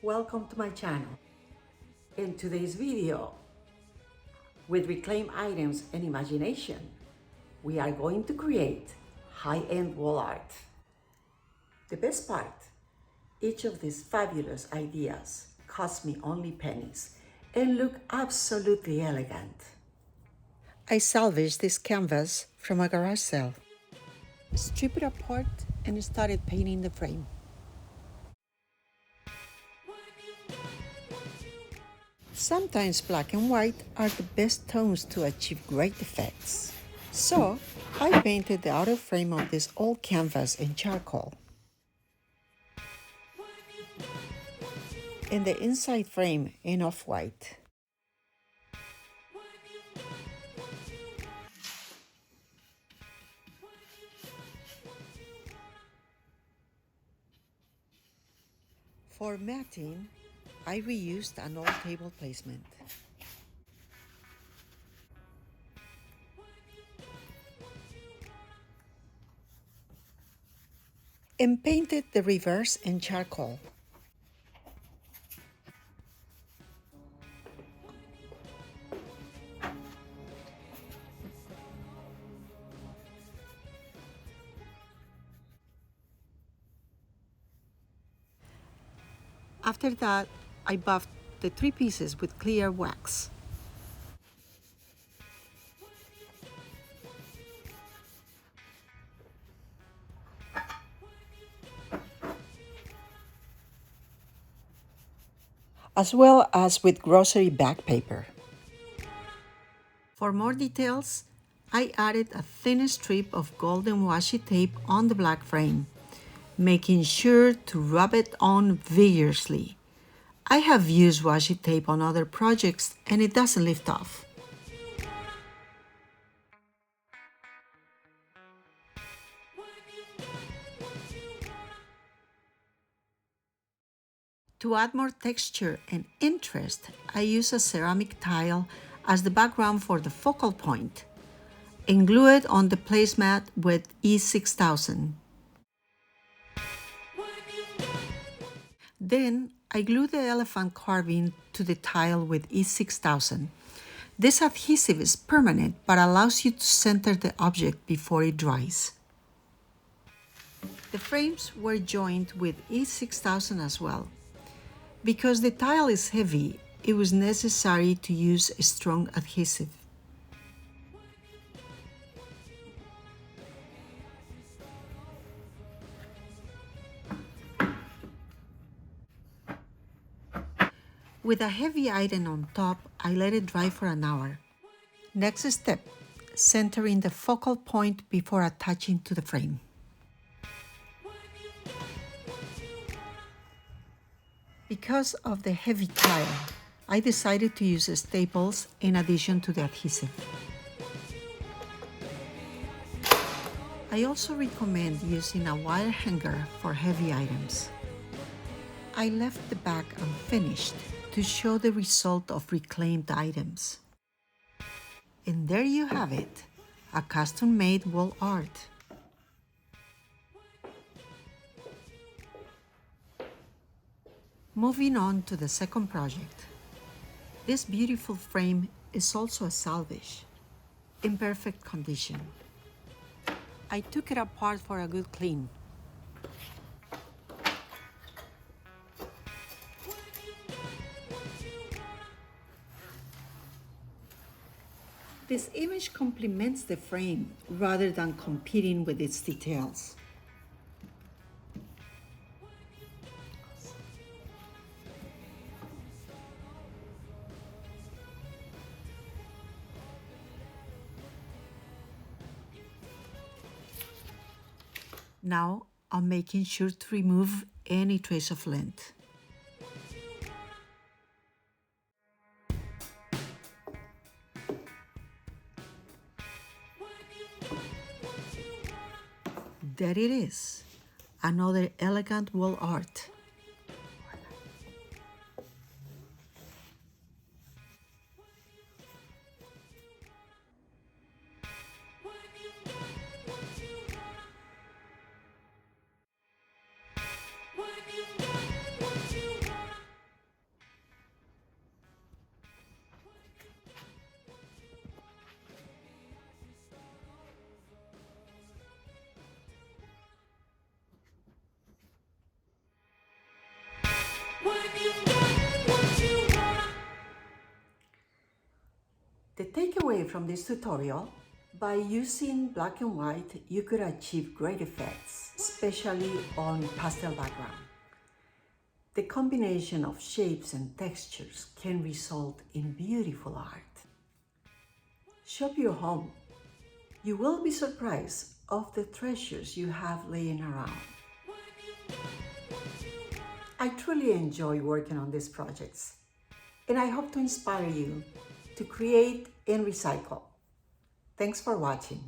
Welcome to my channel. In today's video, with reclaimed items and imagination, we are going to create high-end wall art. The best part, each of these fabulous ideas cost me only pennies and look absolutely elegant. I salvaged this canvas from a garage sale, stripped it apart and started painting the frame. Sometimes black and white are the best tones to achieve great effects. So, I painted the outer frame of this old canvas in charcoal, and the inside frame in off-white. For matting, I reused an old table placement. And painted the reverse in charcoal. After that, I buffed the three pieces with clear wax. As well as with grocery bag paper. For more details, I added a thin strip of golden washi tape on the black frame, making sure to rub it on vigorously. I have used washi tape on other projects and it doesn't lift off. To add more texture and interest, I use a ceramic tile as the background for the focal point and glue it on the placemat with E6000. Then I glue the elephant carving to the tile with E6000. This adhesive is permanent but allows you to center the object before it dries. The frames were joined with E6000 as well. Because the tile is heavy, it was necessary to use a strong adhesive. With a heavy item on top, I let it dry for an hour. Next step, centering the focal point before attaching to the frame. Because of the heavy tile, I decided to use staples in addition to the adhesive. I also recommend using a wire hanger for heavy items. I left the back unfinished to show the result of reclaimed items. And there you have it, a custom-made wall art. Moving on to the second project. This beautiful frame is also a salvage, in perfect condition. I took it apart for a good clean. This image complements the frame rather than competing with its details. Now I'm making sure to remove any trace of lint. There it is, another elegant wall art. takeaway from this tutorial: by using black and white, you could achieve great effects, especially on pastel background. The combination of shapes and textures can result in beautiful art. Shop your home. You will be surprised of the treasures you have laying around. I truly enjoy working on these projects, and I hope to inspire you to create and recycle. Thanks for watching.